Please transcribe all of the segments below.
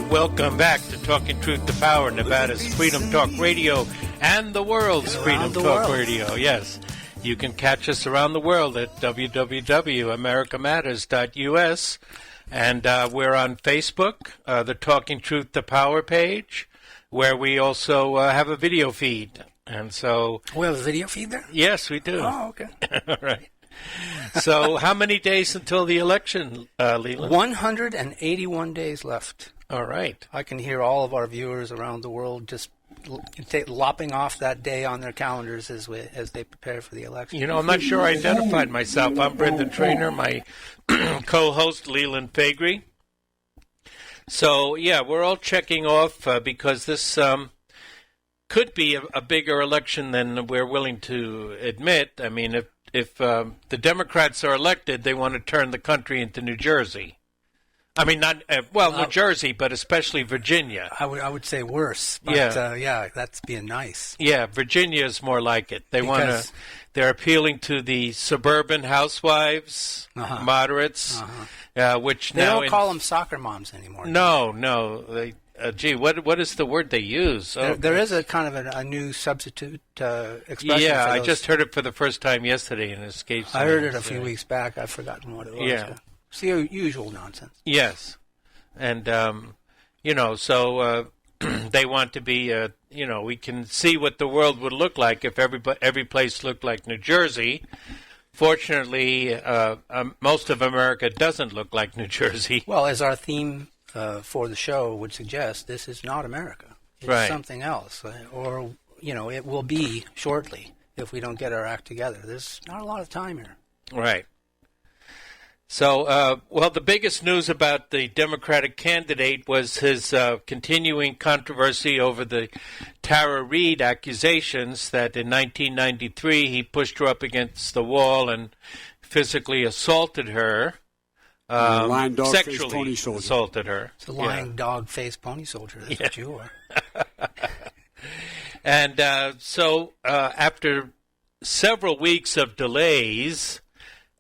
everybody. Welcome back to Talking Truth to Power, Nevada's Freedom Talk Radio and the world's Freedom Talk Radio. Yes, you can catch us around the world at www.americamatters.us. And we're on Facebook, the Talking Truth to Power page, where we also have a video feed. And so... We have a video feed there? Yes, we do. Oh, okay. All right. So how many days until the election, Leland? 181 days left. All right. I can hear all of our viewers around the world just lopping off that day on their calendars as they prepare for the election. You know, I'm not sure I identified myself. I'm Brendan Traynor, my co-host Leland Faegre. So, yeah, we're all checking off because this could be a bigger election than we're willing to admit. I mean, if the Democrats are elected, they want to turn the country into New Jersey. I mean, not New Jersey, but especially Virginia. I would say worse. But, that's being nice. Yeah, Virginia is more like it. They're appealing to the suburban housewives, moderates, which they now don't call them soccer moms anymore. No. What is the word they use? There is a kind of a new substitute expression. Yeah, I just heard it for the first time yesterday and it escapes me. I heard it a few weeks back. I've forgotten what it was. Yeah. It's the usual nonsense. Yes. And, so they want to be, we can see what the world would look like if every place looked like New Jersey. Fortunately, most of America doesn't look like New Jersey. Well, as our theme for the show would suggest, this is not America. It's something else. Or, it will be shortly if we don't get our act together. There's not a lot of time here. Right. So, the biggest news about the Democratic candidate was his continuing controversy over the Tara Reade accusations that in 1993 he pushed her up against the wall and physically assaulted her. Sexually assaulted her. It's a lying dog-faced pony soldier. That's what you are. And so after several weeks of delays,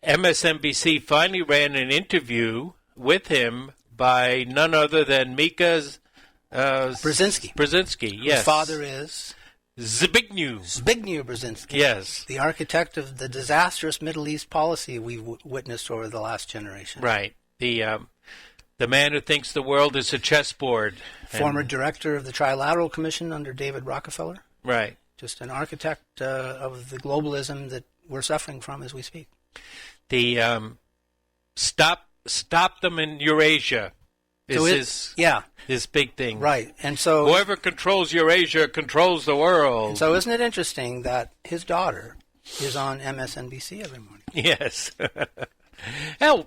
MSNBC finally ran an interview with him by none other than Mika Brzezinski. Brzezinski, yes. Whose father is? Zbigniew Brzezinski. Yes. The architect of the disastrous Middle East policy we've witnessed over the last generation. Right. The man who thinks the world is a chessboard. Former director of the Trilateral Commission under David Rockefeller. Right. Just an architect of the globalism that we're suffering from as we speak. The stop them in Eurasia is his big thing. Right. And so whoever controls Eurasia controls the world. And so isn't it interesting that his daughter is on MSNBC every morning? Yes. I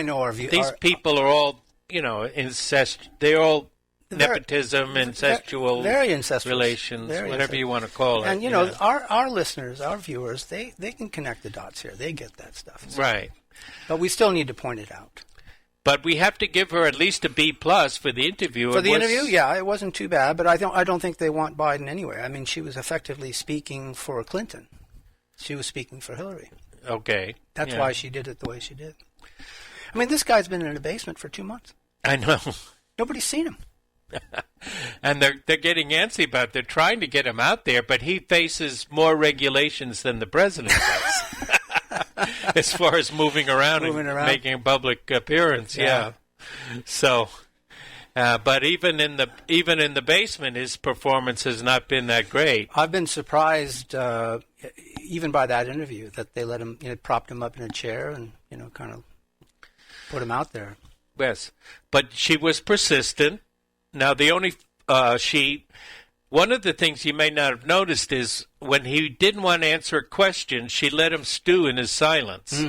know our view. These people are all, they're all nepotism, incestual, very incestuous relations, whatever you want to call it. And, our listeners, our viewers, they can connect the dots here. They get that stuff. Right. But we still need to point it out. But we have to give her at least a B+ for the interview. For the interview, it wasn't too bad. But I don't think they want Biden anyway. I mean, she was effectively speaking for Clinton. She was speaking for Hillary. Okay. That's why she did it the way she did. I mean, this guy's been in the basement for 2 months. I know. Nobody's seen him. And they're getting antsy about it. They're trying to get him out there, but he faces more regulations than the president does. As far as moving around and making a public appearance, yeah. So, but even in the basement, his performance has not been that great. I've been surprised, even by that interview, that they let him, propped him up in a chair and kind of put him out there. Yes, but she was persistent. Now one of the things you may not have noticed is when he didn't want to answer a question, she let him stew in his silence,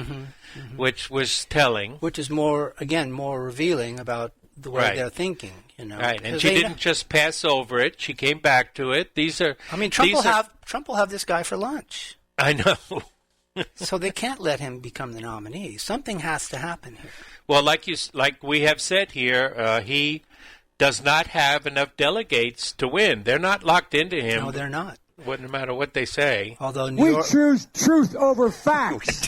which was telling. Which is more revealing about the way they're thinking, Right, and she didn't just pass over it. She came back to it. Trump will have this guy for lunch. I know. So they can't let him become the nominee. Something has to happen here. Well, like we have said here, he does not have enough delegates to win. They're not locked into him. No, they're not. no matter what they say. Although We choose truth over facts.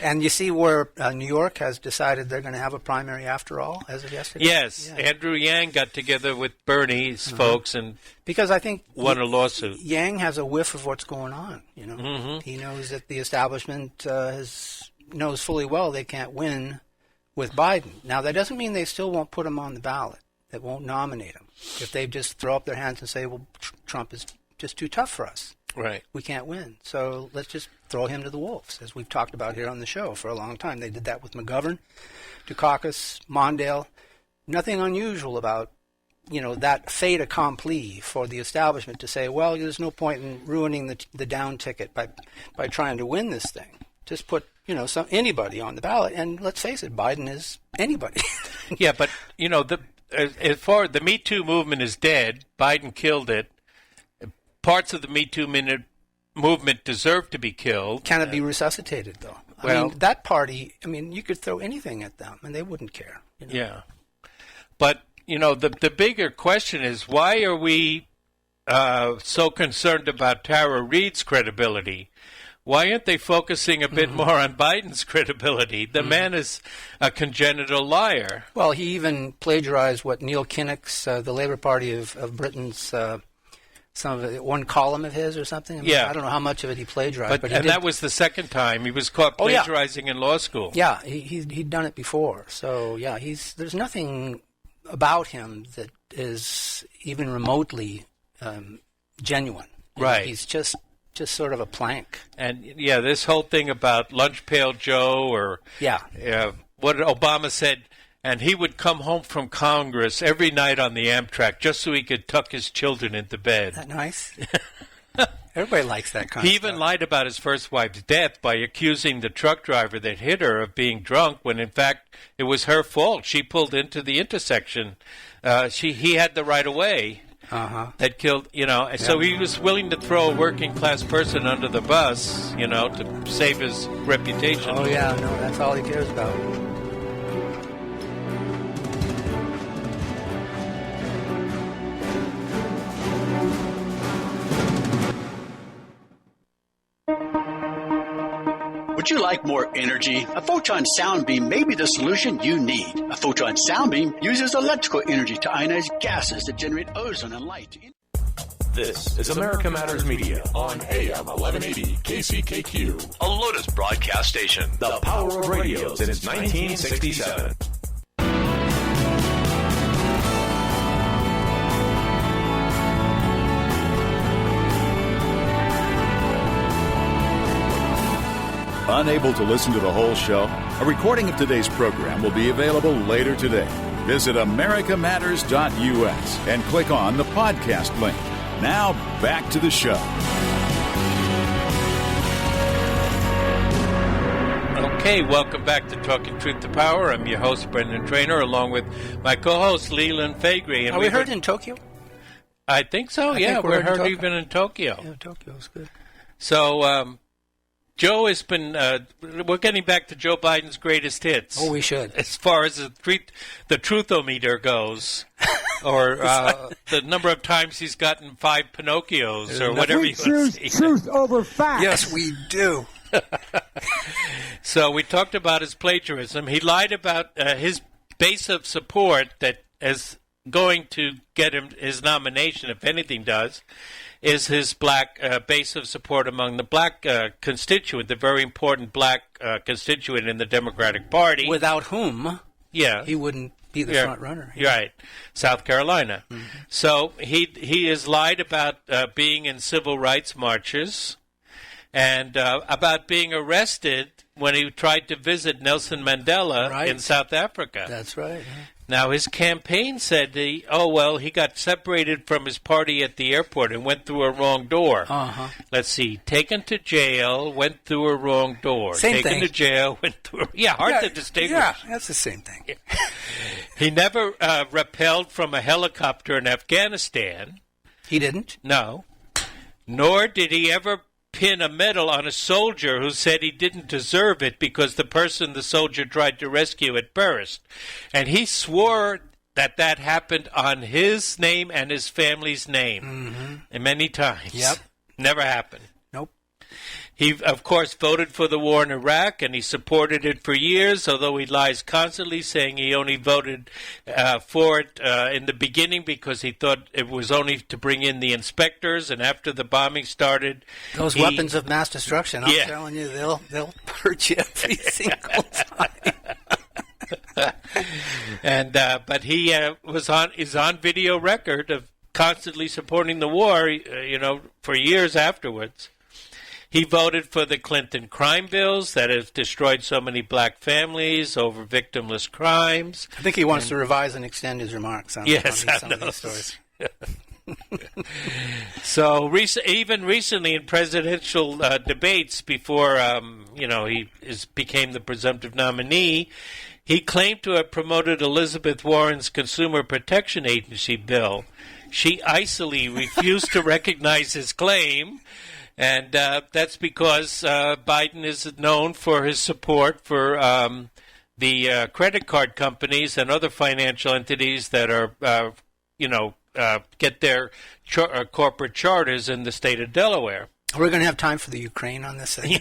And you see where New York has decided they're going to have a primary after all, as of yesterday? Yes, yeah. Andrew Yang got together with Bernie's folks and because I think won a lawsuit. Yang has a whiff of what's going on. He knows that the establishment knows fully well they can't win with Biden. Now, that doesn't mean they still won't put him on the ballot. They won't nominate him. If they just throw up their hands and say, well, Trump is just too tough for us. Right. We can't win. So let's just throw him to the wolves, as we've talked about here on the show for a long time. They did that with McGovern, Dukakis, Mondale. Nothing unusual about, that fait accompli for the establishment to say, well, there's no point in ruining the down ticket by trying to win this thing. Just put, anybody on the ballot. And let's face it, Biden is anybody. Yeah, but, as far the Me Too movement is dead, Biden killed it. Parts of the Me Too movement deserve to be killed. Can it be resuscitated, though? Well, that party, you could throw anything at them, and they wouldn't care. Yeah. But, the bigger question is, why are we so concerned about Tara Reade's credibility? Why aren't they focusing a bit more on Biden's credibility? The man is a congenital liar. Well, he even plagiarized what Neil Kinnock's, the Labour Party of Britain's, some of it, one column of his or something. Yeah. I don't know how much of it he plagiarized. But that was the second time he was caught plagiarizing in law school. Yeah, he'd done it before. So, yeah, there's nothing about him that is even remotely genuine. Right. He's just sort of a plank. And, this whole thing about Lunch Pail Joe or what Obama said, and he would come home from Congress every night on the Amtrak just so he could tuck his children into bed. Isn't that nice? Everybody likes that kind of stuff. He even lied about his first wife's death by accusing the truck driver that hit her of being drunk when, in fact, it was her fault. She pulled into the intersection. He had the right of way. That killed, so he was willing to throw a working-class person under the bus, to save his reputation. Oh, yeah, no, that's all he cares about. Would you like more energy? A photon sound beam may be the solution you need. A photon sound beam uses electrical energy to ionize gases that generate ozone and light. This is America Matters Media on AM 1180 KCKQ, a Lotus broadcast station. The power of radio since 1967. Unable to listen to the whole show? A recording of today's program will be available later today. Visit americamatters.us and click on the podcast link. Now, back to the show. Okay, welcome back to Talking Truth to Power. I'm your host, Brendan Traynor, along with my co-host, Leland Faegre. Are we heard in Tokyo? I think so, we're heard even in Tokyo. Yeah, Tokyo's good. So, Joe has been, we're getting back to Joe Biden's greatest hits. Oh, we should. As far as the truthometer goes, or the number of times he's gotten 5 Pinocchios, or whatever you want to say. Truth over facts. Yes, we do. So we talked about his plagiarism. He lied about his base of support that is going to get him his nomination, if anything does, is his black base of support among the black constituent, the very important black constituent in the Democratic Party. Without whom he wouldn't be the front runner. Right. South Carolina. Mm-hmm. So he has lied about being in civil rights marches and about being arrested when he tried to visit Nelson Mandela in South Africa. That's right. Yeah. Now, his campaign said he got separated from his party at the airport and went through a wrong door. Let's see. Taken to jail, went through a wrong door. Taken to jail, went through... hard to distinguish. Yeah, that's the same thing. He never rappelled from a helicopter in Afghanistan. He didn't? No. Nor did he ever pin a medal on a soldier who said he didn't deserve it because the person the soldier tried to rescue had perished. And he swore that happened on his name and his family's name, and many times. Yep. Never happened. Nope. He, of course, voted for the war in Iraq, and he supported it for years, although he lies constantly, saying he only voted for it in the beginning because he thought it was only to bring in the inspectors, and after the bombing started... Those weapons of mass destruction, I'm telling you, they'll hurt you every single time. And but he is on video record of constantly supporting the war, for years afterwards. He voted for the Clinton crime bills that have destroyed so many black families over victimless crimes. I think he wants to revise and extend his remarks on some of these stories. So even recently in presidential debates before he became the presumptive nominee, he claimed to have promoted Elizabeth Warren's Consumer Protection Agency bill. She icily refused to recognize his claim, and that's because Biden is known for his support for the credit card companies and other financial entities that are, get their corporate charters in the state of Delaware. We're going to have time for the Ukraine on this thing.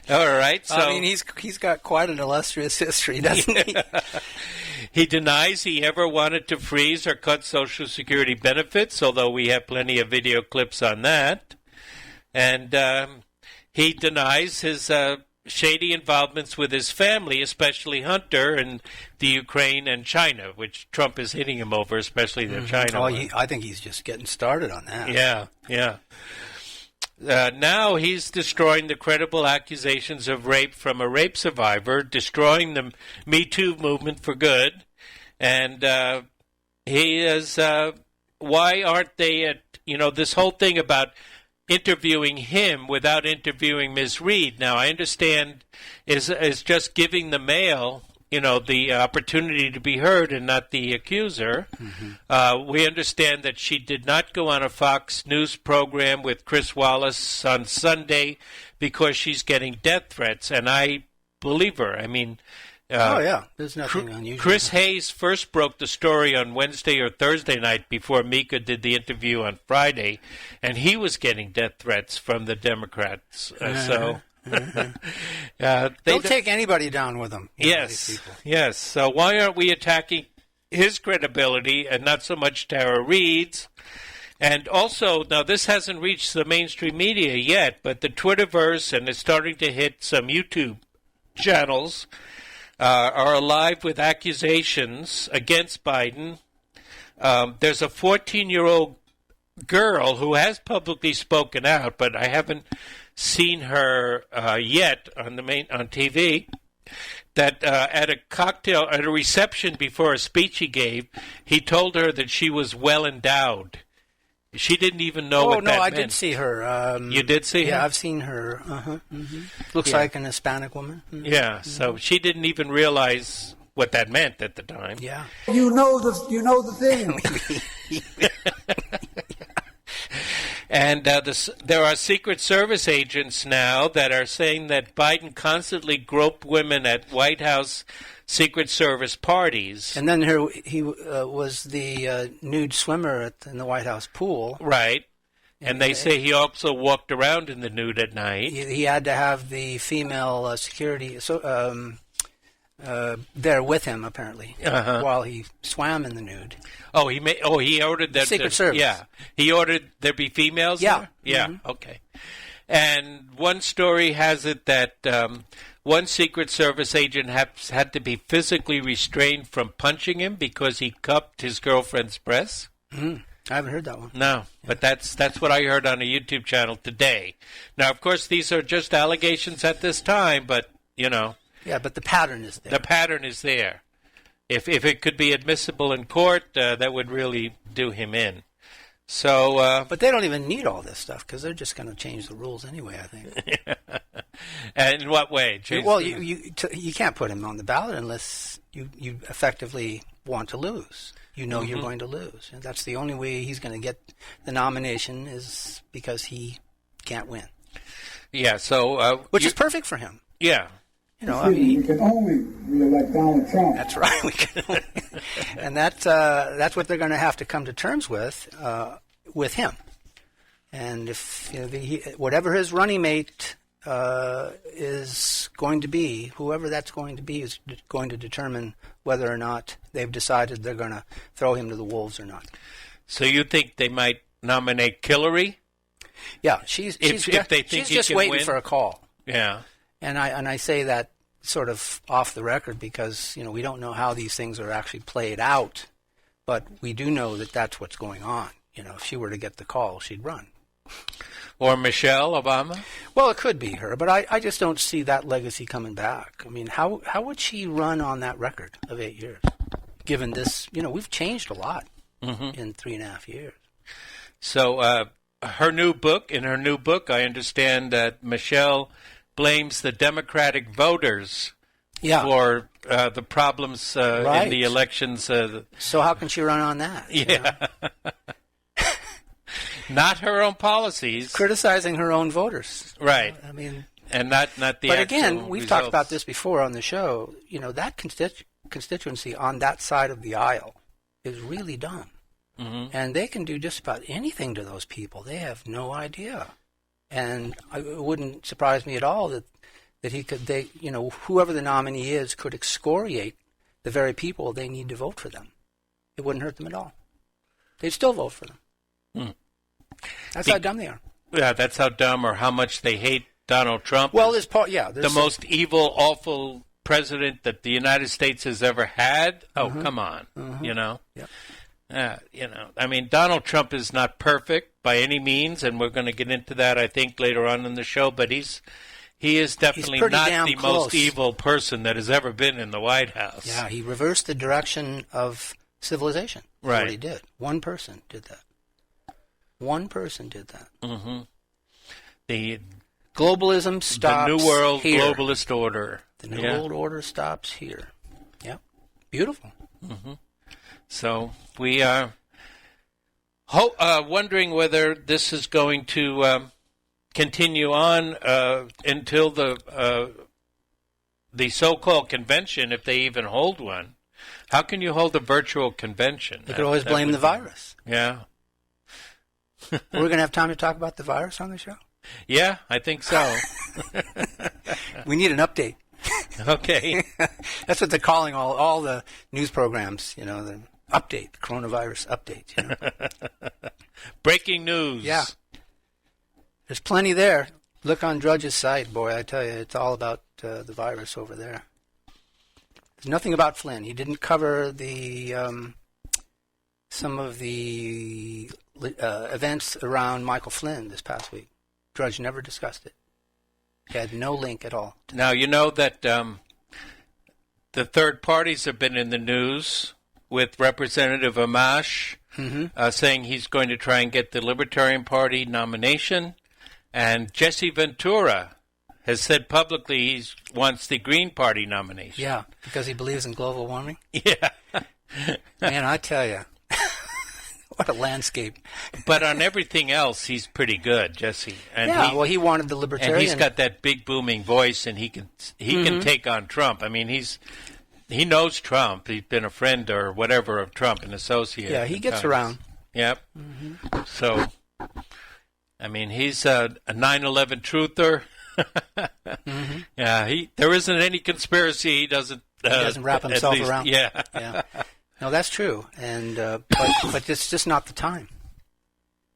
All right. So, I mean, he's got quite an illustrious history, doesn't he? He denies he ever wanted to freeze or cut Social Security benefits, although we have plenty of video clips on that. And he denies his shady involvements with his family, especially Hunter, and the Ukraine and China, which Trump is hitting him over, especially the China one. I think he's just getting started on that. Yeah. Now he's destroying the credible accusations of rape from a rape survivor, destroying the Me Too movement for good. And he is, why aren't they this whole thing about interviewing him without interviewing Ms. Reade. Now, I understand is just giving the male, the opportunity to be heard and not the accuser. Mm-hmm. We understand that she did not go on a Fox News program with Chris Wallace on Sunday because she's getting death threats, and I believe her. I mean... there's nothing unusual. Chris Hayes first broke the story on Wednesday or Thursday night before Mika did the interview on Friday, and he was getting death threats from the Democrats. They'll take anybody down with them. Yes. So why aren't we attacking his credibility and not so much Tara Reade's? And also, now this hasn't reached the mainstream media yet, but the Twitterverse, and it's starting to hit some YouTube channels, are alive with accusations against Biden. There's a 14-year-old girl who has publicly spoken out, but I haven't seen her yet on TV. That at a reception before a speech he gave, he told her that she was well endowed. She didn't even know what that meant. Oh, no, I did see her. You did see her? Yeah, I've seen her. Mm-hmm. Looks like an Hispanic woman. Mm-hmm. Yeah, so she didn't even realize what that meant at the time. Yeah. You know the thing. And there are Secret Service agents now that are saying that Biden constantly groped women at White House Secret Service parties. And then he was the nude swimmer in the White House pool. Right. And they say he also walked around in the nude at night. He had to have the female security there with him, apparently, while he swam in the nude. Oh, he ordered that Secret Service. Yeah, he ordered there be females. Yeah, there? Yeah. Mm-hmm. Okay. And one story has it that one Secret Service agent had to be physically restrained from punching him because he cupped his girlfriend's breasts. Mm. I haven't heard that one. No, but that's what I heard on a YouTube channel today. Now, of course, these are just allegations at this time, but Yeah, but the pattern is there. The pattern is there. If it could be admissible in court, that would really do him in. So, but they don't even need all this stuff because they're just going to change the rules anyway, I think. And in what way? You can't put him on the ballot unless you effectively want to lose. You're going to lose. And that's the only way he's going to get the nomination is because he can't win. Yeah. So, which is perfect for him. Yeah. You know, we can only re-elect Donald Trump. That's right. We can, and that's what they're going to have to come to terms with him. And if whatever his running mate is going to be, whoever that's going to be is going to determine whether or not they've decided they're going to throw him to the wolves or not. So you think they might nominate Hillary? Yeah, she's just waiting for a call. Yeah. And I say that sort of off the record because, we don't know how these things are actually played out, but we do know that that's what's going on. If she were to get the call, she'd run. Or Michelle Obama? Well, it could be her, but I just don't see that legacy coming back. I mean, how would she run on that record of 8 years, given this, we've changed a lot in 3.5 years. So in her new book, I understand that Michelle blames the Democratic voters for the problems in the elections. So how can she run on that? Yeah. Not her own policies. Criticizing her own voters. Right. I mean, and not the But actual again, we've results. talked about this before on the show. That constituency on that side of the aisle is really dumb. Mm-hmm. And they can do just about anything to those people. They have no idea. And it wouldn't surprise me at all that whoever the nominee is could excoriate the very people they need to vote for them. It wouldn't hurt them at all. They'd still vote for them. Hmm. That's how dumb they are. Yeah, that's how dumb or how much they hate Donald Trump. Well, there's the most evil, awful president that the United States has ever had. Oh, come on, Yep. I mean, Donald Trump is not perfect by any means, and we're going to get into that, I think, later on in the show. But he is definitely not the most evil person that has ever been in the White House. Yeah, he reversed the direction of civilization. That's right. What he did. One person did that. Mm-hmm. The globalism stops. The New World here. Globalist Order. The New World Order stops here. Yep. Beautiful. Mm-hmm. So we are wondering whether this is going to continue on until the so-called convention, if they even hold one. How can you hold a virtual convention? They could always blame the virus. Yeah. We're going to have time to talk about the virus on the show? Yeah, I think so. We need an update. Okay. That's what they're calling all the news programs, the update, the coronavirus update. Breaking news. Yeah. There's plenty there. Look on Drudge's site, boy, I tell you, it's all about the virus over there. There's nothing about Flynn. He didn't cover the some of the events around Michael Flynn this past week. Drudge never discussed it. He had no link at all. Now, you know that the third parties have been in the news with Representative Amash saying he's going to try and get the Libertarian Party nomination. And Jesse Ventura has said publicly he wants the Green Party nomination. Yeah, because he believes in global warming? Yeah. Man, I tell you. What a landscape. But on everything else, he's pretty good, Jesse. And he wanted the Libertarian. And he's got that big booming voice, and he can take on Trump. I mean, he knows Trump. He's been a friend or whatever of Trump, an associate. Yeah, he gets around. Yep. Mm-hmm. So, I mean, he's a 9/11 truther. Yeah, there isn't any conspiracy he doesn't wrap himself around. Yeah. No, that's true, and but it's just not the time.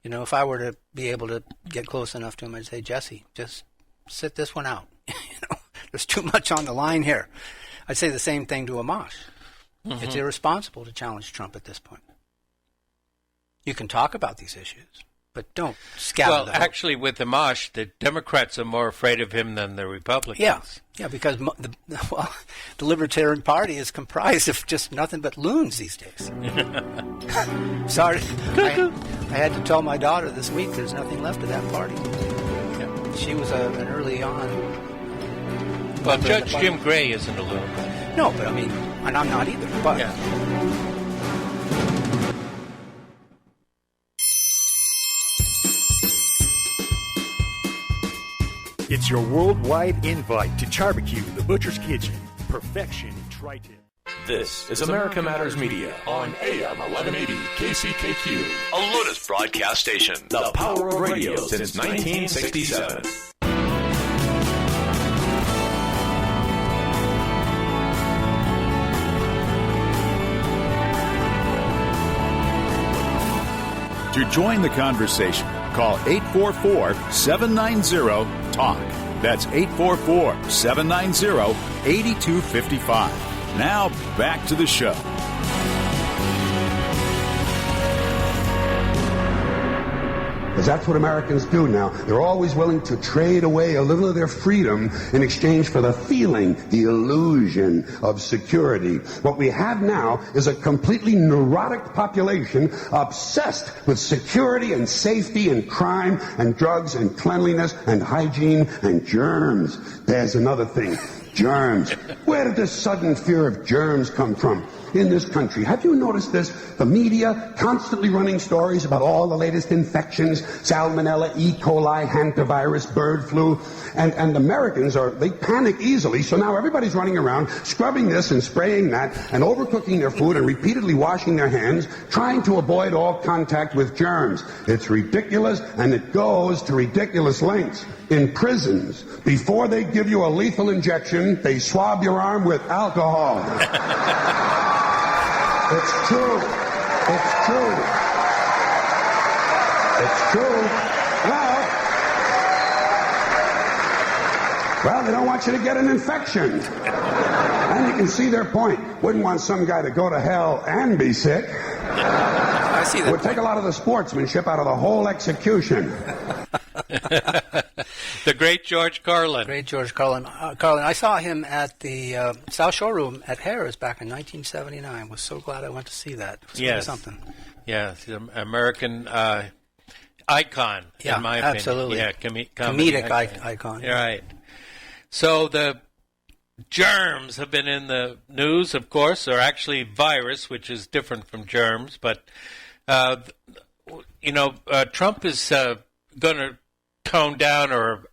If I were to be able to get close enough to him, I'd say, Jesse, just sit this one out. There's too much on the line here. I'd say the same thing to Amash. Mm-hmm. It's irresponsible to challenge Trump at this point. You can talk about these issues, but don't scatter Well, the vote. actually, with Amash, the Democrats are more afraid of him than the Republicans. Yeah, because the Libertarian Party is comprised of just nothing but loons these days. Sorry, I had to tell my daughter this week there's nothing left of that party. Yeah. She was an early on. Well, Judge Jim Gray isn't a loon. No, but I mean, and I'm not either. But yeah. It's your worldwide invite to Barbecue, the Butcher's Kitchen. Perfection in tri-tip. This is America Matters Media on AM 1180 KCKQ, a Lotus broadcast station. The power of radio since 1967. To join the conversation, call 844-790-TALK. That's 844-790-8255. Now, back to the show. Because that's what Americans do now. They're always willing to trade away a little of their freedom in exchange for the feeling, the illusion of security. What we have now is a completely neurotic population obsessed with security and safety and crime and drugs and cleanliness and hygiene and germs. There's another thing. Germs. Where did this sudden fear of germs come from in this country? Have you noticed this? The media constantly running stories about all the latest infections, salmonella, E. coli, hantavirus, bird flu, and Americans they panic easily, so now everybody's running around scrubbing this and spraying that and overcooking their food and repeatedly washing their hands, trying to avoid all contact with germs. It's ridiculous, and it goes to ridiculous lengths. In prisons, before they give you a lethal injection, they swab your arm with alcohol. It's true. It's true. It's true. Well, they don't want you to get an infection. And you can see their point. Wouldn't want some guy to go to hell and be sick. I see that. It would take a lot of the sportsmanship out of the whole execution. The great George Carlin. Great George Carlin. I saw him at the South Showroom at Harris back in 1979. Was so glad I went to see that. It was really something. Yeah, the American icon, in my absolutely. opinion. Yeah, comedic icon. Right. So the germs have been in the news, of course, or actually virus, which is different from germs. But, Trump is going to tone down or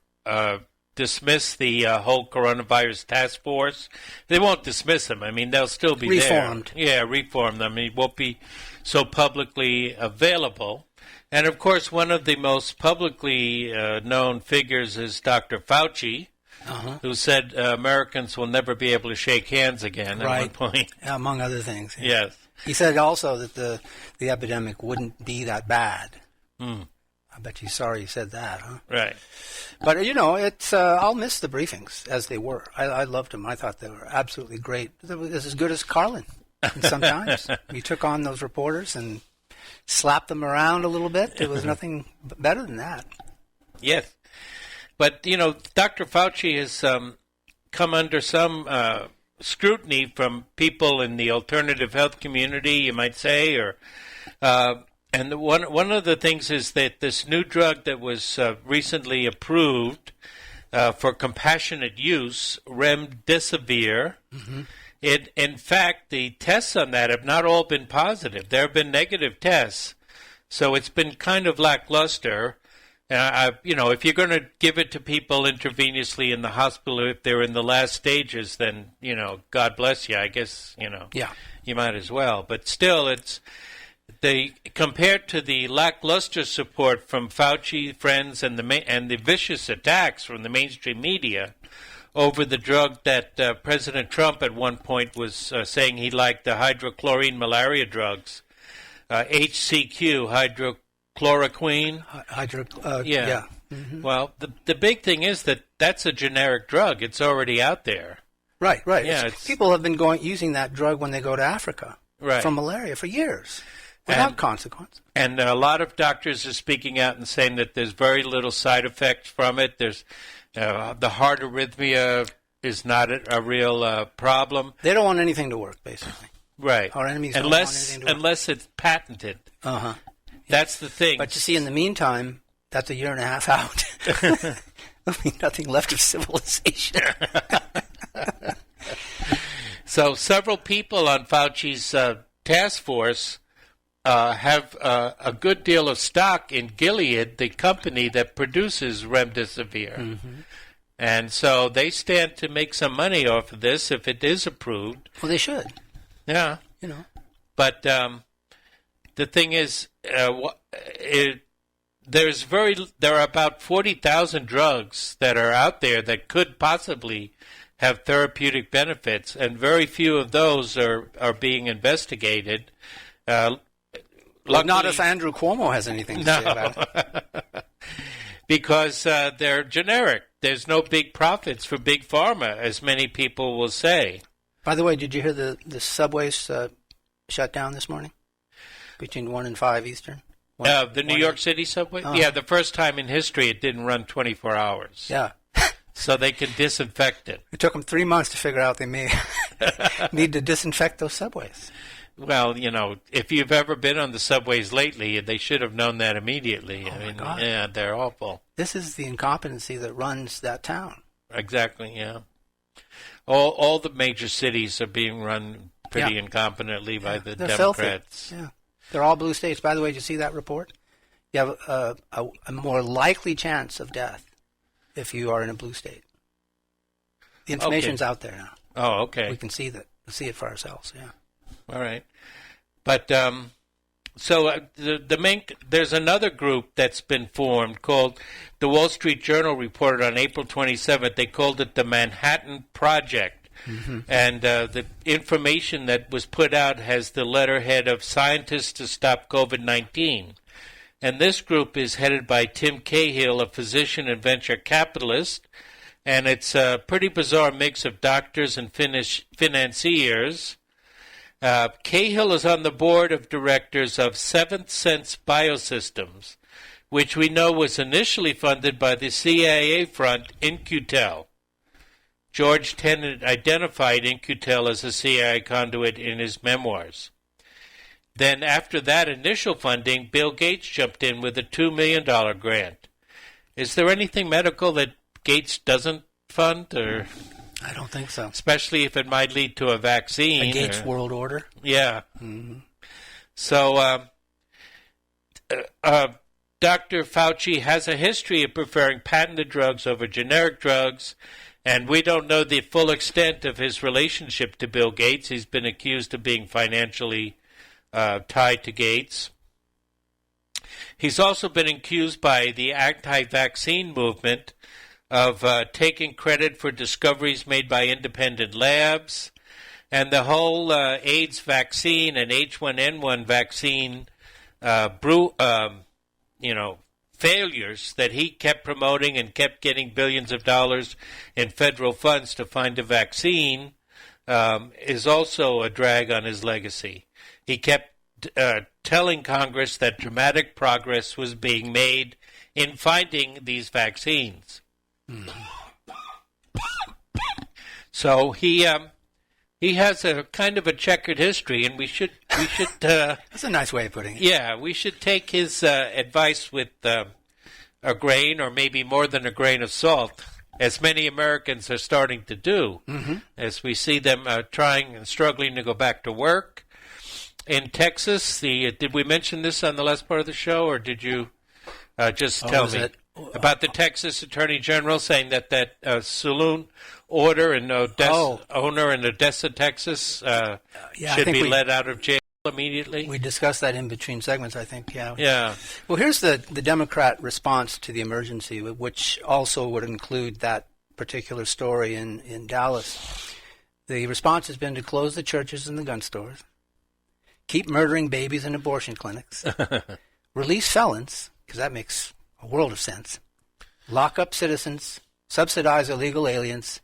dismiss the whole coronavirus task force. They won't dismiss them. I mean, they'll still be reformed. There. Yeah, reform them. It won't be so publicly available. And, of course, one of the most publicly known figures is Dr. Fauci, who said Americans will never be able to shake hands again at one point. Among other things. Yeah. Yes. He said also that the epidemic wouldn't be that bad. I bet you're sorry you said that, huh? Right. But, it's I'll miss the briefings as they were. I loved them. I thought they were absolutely great. It was as good as Carlin sometimes. You took on those reporters and slapped them around a little bit. There was nothing better than that. Yes. But, Dr. Fauci has come under some scrutiny from people in the alternative health community, you might say, and one of the things is that this new drug that was recently approved for compassionate use, remdesivir, in fact, the tests on that have not all been positive. There have been negative tests, so it's been kind of lackluster. If you're going to give it to people intravenously in the hospital, if they're in the last stages, then, God bless you. I guess, you might as well. But still, compared to the lackluster support from Fauci, friends, and the vicious attacks from the mainstream media over the drug that President Trump at one point was saying he liked, the hydrochlorine malaria drugs, HCQ, hydrochloroquine. Yeah. Well, the big thing is that that's a generic drug. It's already out there. Right. Yeah, people have been using that drug when they go to Africa for malaria for years without consequence. And a lot of doctors are speaking out and saying that there's very little side effects from it. There's the heart arrhythmia is not a real problem. They don't want anything to work, basically. Right. Our enemies don't want anything to work. Unless it's patented. Uh-huh. That's the thing. But you see, in the meantime, that's a year and a half out. There'll be nothing left of civilization. So several people on Fauci's task force have a good deal of stock in Gilead, the company that produces remdesivir. And so they stand to make some money off of this if it is approved. Well, they should. Yeah. But the thing is, there are about 40,000 drugs that are out there that could possibly have therapeutic benefits, and very few of those are being investigated. Well, not if Andrew Cuomo has anything to say about it. Because they're generic. There's no big profits for Big Pharma, as many people will say. By the way, did you hear the subways shut down this morning? Between 1 and 5 Eastern? The New York City subway? Oh. Yeah, the first time in history it didn't run 24 hours. Yeah. So they can disinfect it. It took them 3 months to figure out they may need to disinfect those subways. Well, if you've ever been on the subways lately, they should have known that immediately. Oh, my God. Yeah, they're awful. This is the incompetency that runs that town. Exactly, yeah. All the major cities are being run pretty incompetently by the They're Democrats. Filthy. Yeah. They're all blue states. By the way, did you see that report? You have a more likely chance of death if you are in a blue state. The information's out there now. Oh, okay. We can see that. We see it for ourselves, yeah. All right. But there's another group that's been formed called the Wall Street Journal reported on April 27th. They called it the Manhattan Project. Mm-hmm. And the information that was put out has the letterhead of Scientists to Stop COVID-19. And this group is headed by Tim Cahill, a physician and venture capitalist. And it's a pretty bizarre mix of doctors and financiers. Cahill is on the board of directors of Seventh Sense Biosystems, which we know was initially funded by the CIA front In-Q-Tel. George Tenet identified In-Q-Tel as a CIA conduit in his memoirs. Then after that initial funding, Bill Gates jumped in with a $2 million grant. Is there anything medical that Gates doesn't fund? Or I don't think so. Especially if it might lead to a vaccine. A Gates world order? Yeah. Mm-hmm. So Dr. Fauci has a history of preferring patented drugs over generic drugs, and we don't know the full extent of his relationship to Bill Gates. He's been accused of being financially tied to Gates. He's also been accused by the anti-vaccine movement of taking credit for discoveries made by independent labs, and the whole AIDS vaccine and H1N1 vaccine failures that he kept promoting and kept getting billions of dollars in federal funds to find a vaccine is also a drag on his legacy. He kept telling Congress that dramatic progress was being made in finding these vaccines. So he has a kind of a checkered history, and we should That's a nice way of putting it. Yeah, we should take his advice with a grain, or maybe more than a grain of salt, as many Americans are starting to do, as we see them trying and struggling to go back to work. In Texas, did we mention this on the last part of the show, or did you just tell me about the Texas Attorney General saying that saloon order in owner in Odessa, Texas, should be let out of jail immediately? We discussed that in between segments, I think, yeah. Yeah. Well, here's the Democrat response to the emergency, which also would include that particular story in Dallas. The response has been to close the churches and the gun stores, keep murdering babies in abortion clinics, release felons, because that makes a world of sense, lock up citizens, subsidize illegal aliens,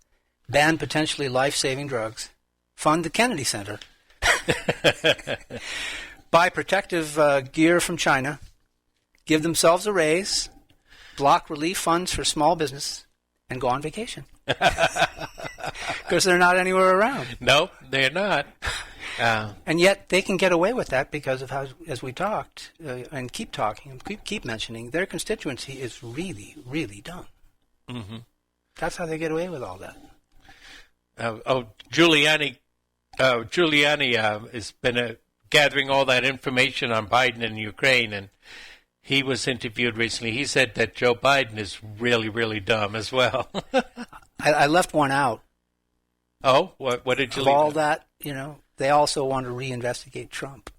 ban potentially life-saving drugs, fund the Kennedy Center, buy protective gear from China, give themselves a raise, block relief funds for small business, and go on vacation. Because they're not anywhere around. No, they're not. And yet they can get away with that because of how, as we talked, and keep talking, and keep mentioning, their constituency is really, really dumb. Mm-hmm. That's how they get away with all that. Giuliani has been gathering all that information on Biden and Ukraine, and he was interviewed recently. He said that Joe Biden is really, really dumb as well. I left one out. Oh, what did you Of leave? all that, they also want to reinvestigate Trump.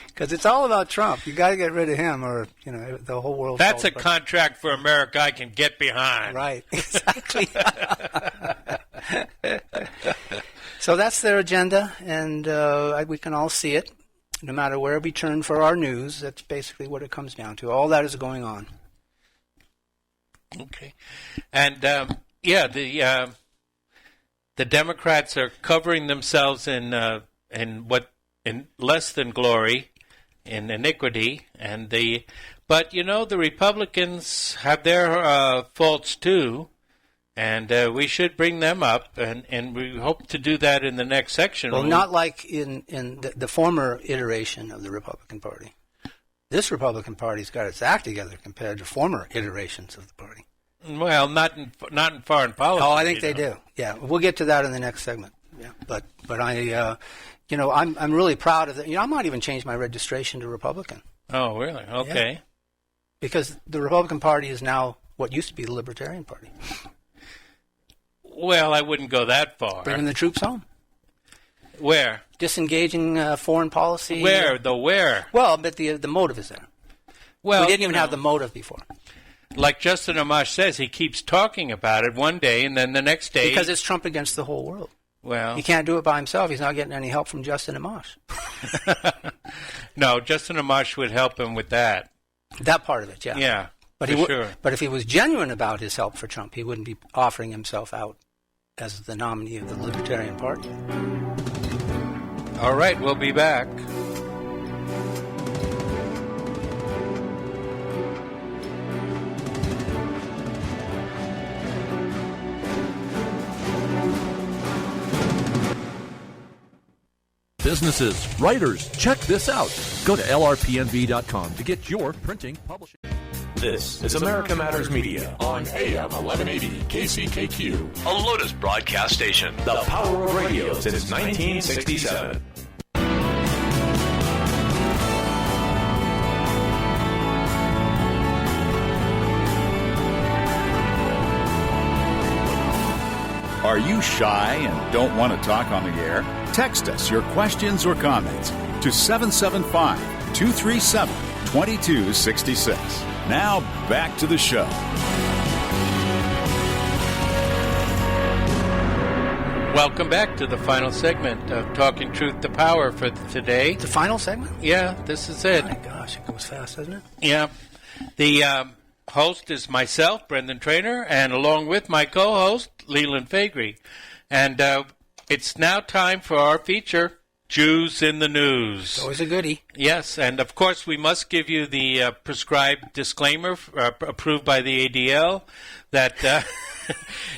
Because it's all about Trump. You got to get rid of him, or the whole world. That's a contract for America I can get behind. Right, exactly. So that's their agenda, and we can all see it. No matter where we turn for our news, that's basically what it comes down to. All that is going on. Okay, and the Democrats are covering themselves in less than glory, in iniquity, but the Republicans have their faults too. And we should bring them up, and we hope to do that in the next section. Well, not like in the former iteration of the Republican Party. This Republican Party's got its act together compared to former iterations of the party. Well, not in foreign policy. Oh, I think they do. Yeah, we'll get to that in the next segment. Yeah, but I, I'm really proud of it. I might even change my registration to Republican. Oh, really? Okay. Yeah. Because the Republican Party is now what used to be the Libertarian Party. Well, I wouldn't go that far. Bringing the troops home. Where? Disengaging foreign policy. Where? Where? Well, but the motive is there. Well, we didn't even have the motive before. Like Justin Amash says, he keeps talking about it one day, and then the next day... Because it's Trump against the whole world. Well... He can't do it by himself. He's not getting any help from Justin Amash. No, Justin Amash would help him with that. That part of it, yeah. Yeah, but sure. But if he was genuine about his help for Trump, he wouldn't be offering himself out as the nominee of the Libertarian Party. All right, we'll be back. Businesses, writers, check this out. Go to lrpnv.com to get your printing publishing. This is America Matters Media on AM 1180 KCKQ, a Lotus broadcast station. The power of radio since 1967. Are you shy and don't want to talk on the air? Text us your questions or comments to 775-237-2266. Now, back to the show. Welcome back to the final segment of Talking Truth to Power for today. The final segment? Yeah, this is it. Oh my gosh, it goes fast, doesn't it? Yeah. The host is myself, Brendan Traynor, and along with my co-host, Leland Faegre. And it's now time for our feature, Jews in the News. It's always a goodie. Yes, and of course we must give you the prescribed disclaimer approved by the ADL that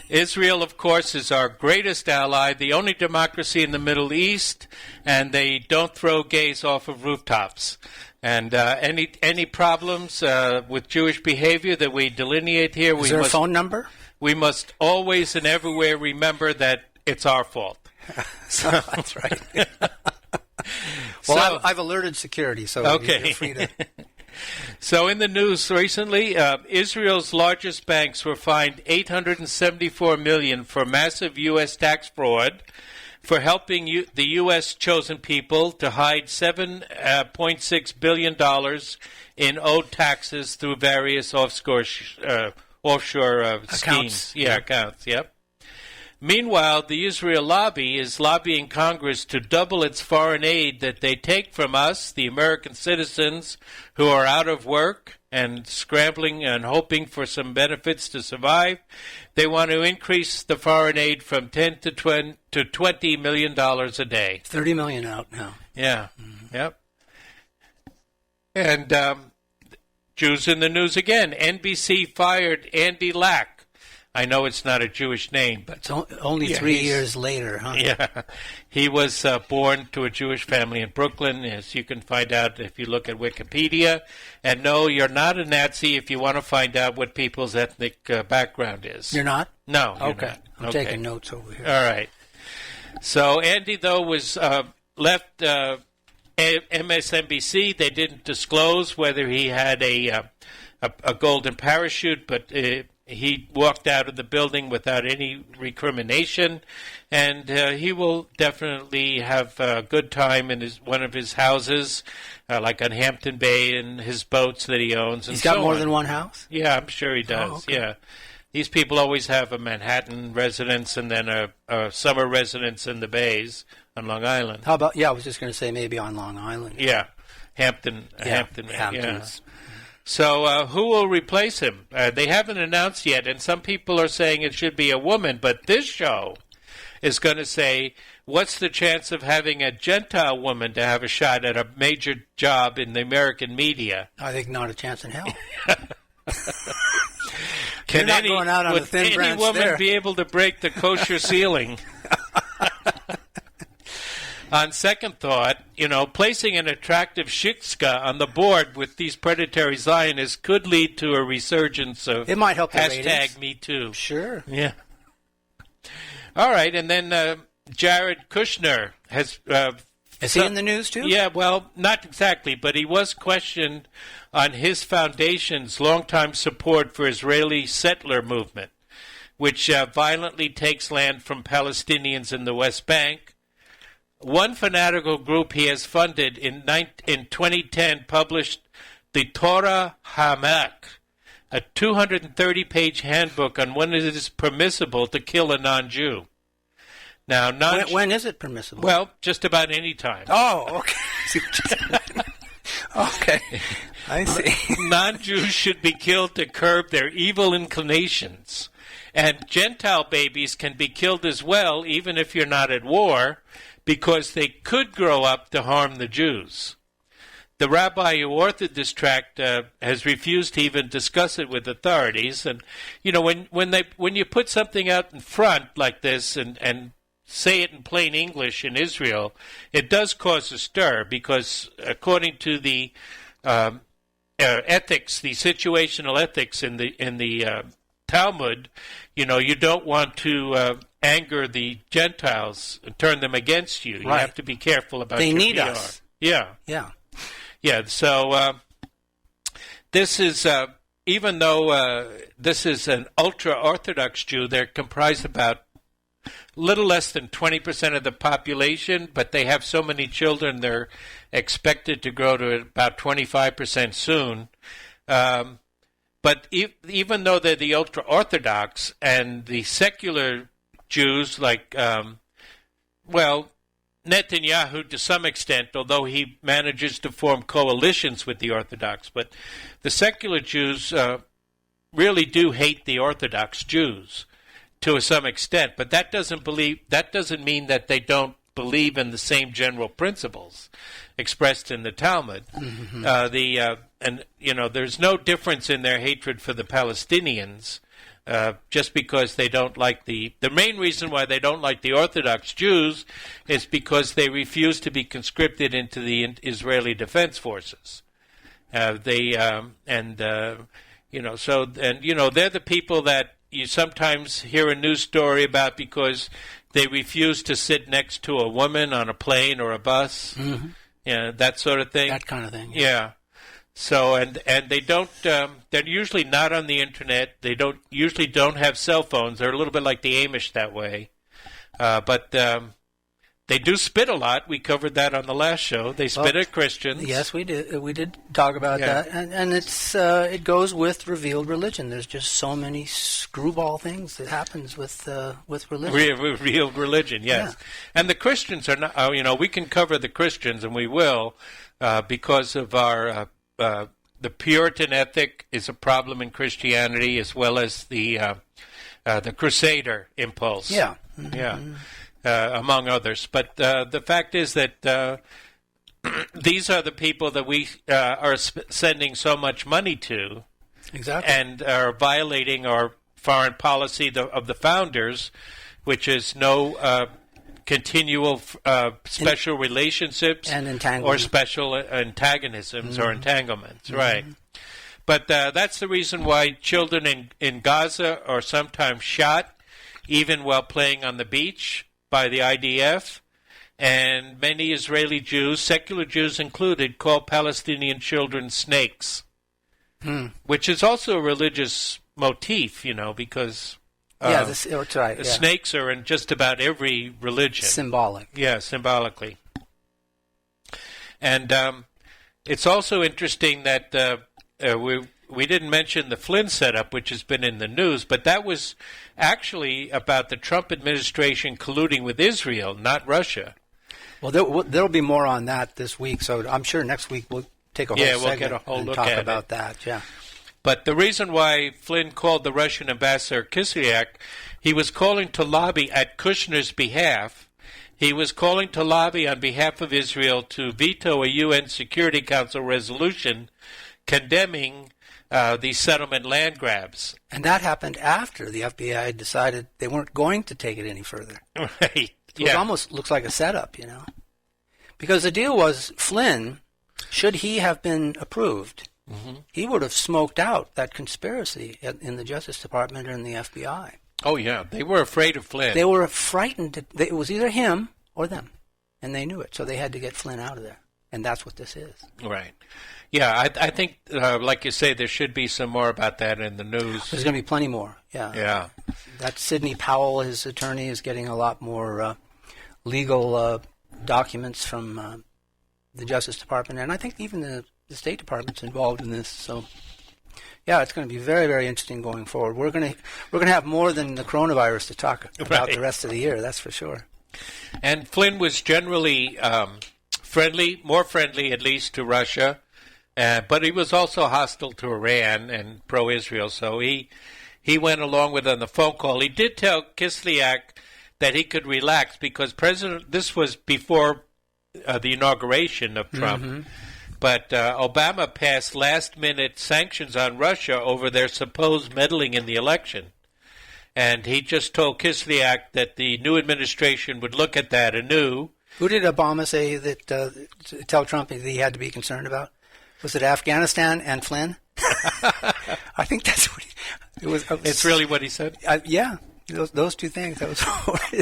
Israel, of course, is our greatest ally, the only democracy in the Middle East, and they don't throw gays off of rooftops. And any problems with Jewish behavior that we delineate here, is there a phone number? We must always and everywhere remember that it's our fault. That's right. Well, I've alerted security, so okay. You're free to... So in the news recently, Israel's largest banks were fined $874 million for massive U.S. tax fraud for helping the U.S. chosen people to hide $7.6 billion in owed taxes through various offshore schemes. Yeah, accounts, yep. Meanwhile, the Israel lobby is lobbying Congress to double its foreign aid that they take from us, the American citizens who are out of work and scrambling and hoping for some benefits to survive. They want to increase the foreign aid from $10 to $20 million a day. $30 million out now. Yeah, yep. And Jews in the news again. NBC fired Andy Lack. I know it's not a Jewish name, but it's only 3 years later, huh? Yeah, he was born to a Jewish family in Brooklyn, as you can find out if you look at Wikipedia. And no, you're not a Nazi if you want to find out what people's ethnic background is. You're not? No. Okay, I'm taking notes over here. All right. So Andy, though, was left MSNBC, they didn't disclose whether he had a golden parachute, but he walked out of the building without any recrimination, and he will definitely have a good time in one of his houses, like on Hampton Bay, and his boats that he owns. He's got more than one house? Yeah, I'm sure he does. Oh, okay. Yeah. These people always have a Manhattan residence and then a summer residence in the Bays on Long Island. How about, I was just going to say maybe on Long Island. Yeah, Hampton. Hamptons. Yeah. So who will replace him? They haven't announced yet, and some people are saying it should be a woman, but this show is going to say, what's the chance of having a Gentile woman to have a shot at a major job in the American media? I think not a chance in hell. Can You're not going out on a thin any branch woman there. be able to break the kosher ceiling? On second thought, placing an attractive shikska on the board with these predatory Zionists could lead to a resurgence of it might help the ratings. #MeToo. Sure. Yeah. All right, and then Jared Kushner has... Is he in the news, too? Yeah, well, not exactly, but he was questioned on his foundation's longtime support for Israeli settler movement, which violently takes land from Palestinians in the West Bank. One fanatical group he has funded in 2010 published the Torah Hamak, a 230-page handbook on when it is permissible to kill a non-Jew. Now, when is it permissible? Well, just about any time. Oh, okay. Okay, I see. Non-Jews should be killed to curb their evil inclinations. And Gentile babies can be killed as well, even if you're not at war, because they could grow up to harm the Jews. The rabbi who authored this tract has refused to even discuss it with authorities. And, when you put something out in front like this and say it in plain English in Israel, it does cause a stir because according to the ethics, the situational ethics in the Talmud, you don't want to anger the Gentiles and turn them against you. You have to be careful about your PR. They need us. Yeah. Yeah. Yeah, so this is, even though this is an ultra-Orthodox Jew, they're comprised about little less than 20% of the population, but they have so many children, they're expected to grow to about 25% soon. But even though they're the ultra-Orthodox and the secular Jews, like, Netanyahu to some extent, although he manages to form coalitions with the Orthodox, but the secular Jews really do hate the Orthodox Jews to some extent, but that doesn't mean that they don't believe in the same general principles expressed in the Talmud. Mm-hmm. There's no difference in their hatred for the Palestinians, just because they don't like the main reason why they don't like the Orthodox Jews is because they refuse to be conscripted into the Israeli Defense Forces. They're the people that you sometimes hear a news story about because they refuse to sit next to a woman on a plane or a bus, that sort of thing. That kind of thing. Yeah. So and they don't. They're usually not on the internet. They usually don't have cell phones. They're a little bit like the Amish that way, but they do spit a lot. We covered that on the last show. They spit at Christians. Yes, we did. We did talk about that, and it goes with revealed religion. There's just so many screwball things that happens with religion. Revealed religion, yes. Yeah. And the Christians are not. We can cover the Christians, and we will, because of our. The Puritan ethic is a problem in Christianity, as well as the Crusader impulse. Yeah. Among others. But the fact is that these are the people that we are sending so much money to, exactly, and are violating our foreign policy of the founders, which is no continual special relationships and or special antagonisms or entanglements, right? But that's the reason why children in Gaza are sometimes shot, even while playing on the beach, by the IDF. And many Israeli Jews, secular Jews included, call Palestinian children snakes, which is also a religious motif, because that's right. Snakes are in just about every religion. Symbolic. Yeah, symbolically. And it's also interesting that we didn't mention the Flynn setup, which has been in the news, but that was actually about the Trump administration colluding with Israel, not Russia. Well, there'll be more on that this week, so I'm sure next week we'll take a whole segment we'll get a whole and look talk at about it. that. Yeah. But the reason why Flynn called the Russian ambassador Kislyak, he was calling to lobby at Kushner's behalf. He was calling to lobby on behalf of Israel to veto a UN Security Council resolution condemning these settlement land grabs. And that happened after the FBI decided they weren't going to take it any further. Right. So it almost looks like a setup, Because the deal was Flynn, should he have been approved, he would have smoked out that conspiracy in the Justice Department or in the FBI. Oh, yeah. They were afraid of Flynn. They were frightened. It was either him or them, and they knew it. So they had to get Flynn out of there, and that's what this is. Right. Yeah, I think, like you say, there should be some more about that in the news. There's going to be plenty more, Yeah. That Sidney Powell, his attorney, is getting a lot more legal documents from the Justice Department, and I think even the State Department's involved in this. So, yeah, it's going to be very, very interesting going forward. We're going to have more than the coronavirus to talk about the rest of the year. That's for sure. And Flynn was generally friendly, more friendly at least to Russia, but he was also hostile to Iran and pro-Israel. So he went along with it on the phone call. He did tell Kislyak that he could relax because this was before the inauguration of Trump, but Obama passed last-minute sanctions on Russia over their supposed meddling in the election. And he just told Kislyak that the new administration would look at that anew. Who did Obama say that tell Trump that he had to be concerned about? Was it Afghanistan and Flynn? I think that's what it was. It's really what he said? Yeah. Those two things. That was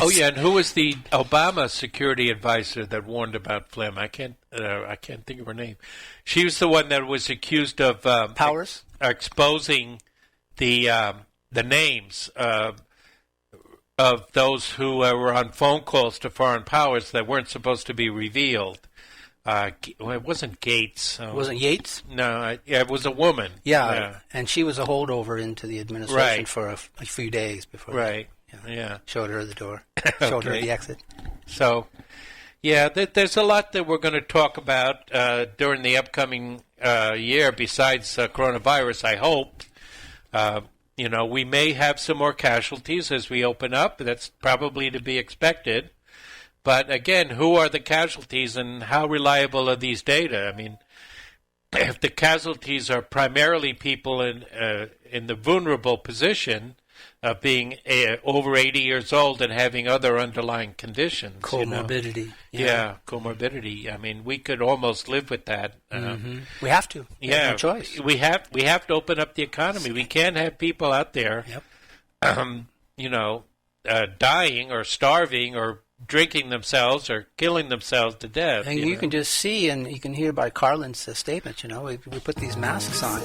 Oh yeah, and who was the Obama security advisor that warned about Flynn? I can't think of her name. She was the one that was accused of Powers exposing the names of those who were on phone calls to foreign powers that weren't supposed to be revealed. It wasn't Gates. Wasn't Yates? No, it was a woman. Yeah, and she was a holdover into the administration for a few days before. Right. They showed her the door. Showed her the exit. So, yeah, there's a lot that we're going to talk about during the upcoming year besides coronavirus, I hope. We may have some more casualties as we open up. That's probably to be expected. But again, who are the casualties and how reliable are these data? I mean, if the casualties are primarily people in the vulnerable position of being over 80 years old and having other underlying conditions. Comorbidity. Comorbidity. I mean, we could almost live with that. We have to. We have no choice. We have to open up the economy. We can't have people out there, dying or starving or drinking themselves or killing themselves to death. And you can just see and you can hear by Carlin's statement, we put these masks on,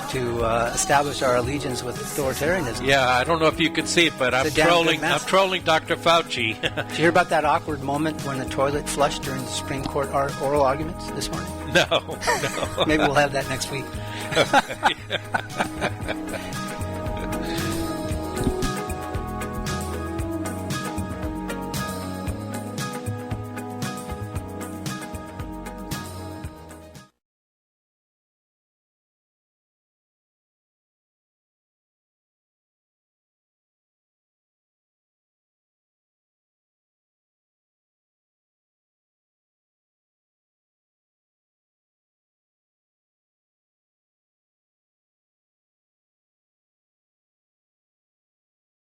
to establish our allegiance with authoritarianism. Yeah, I don't know if you could see it, but I'm trolling Dr. Fauci. Did you hear about that awkward moment when the toilet flushed during the Supreme Court oral arguments this morning? No. Maybe we'll have that next week.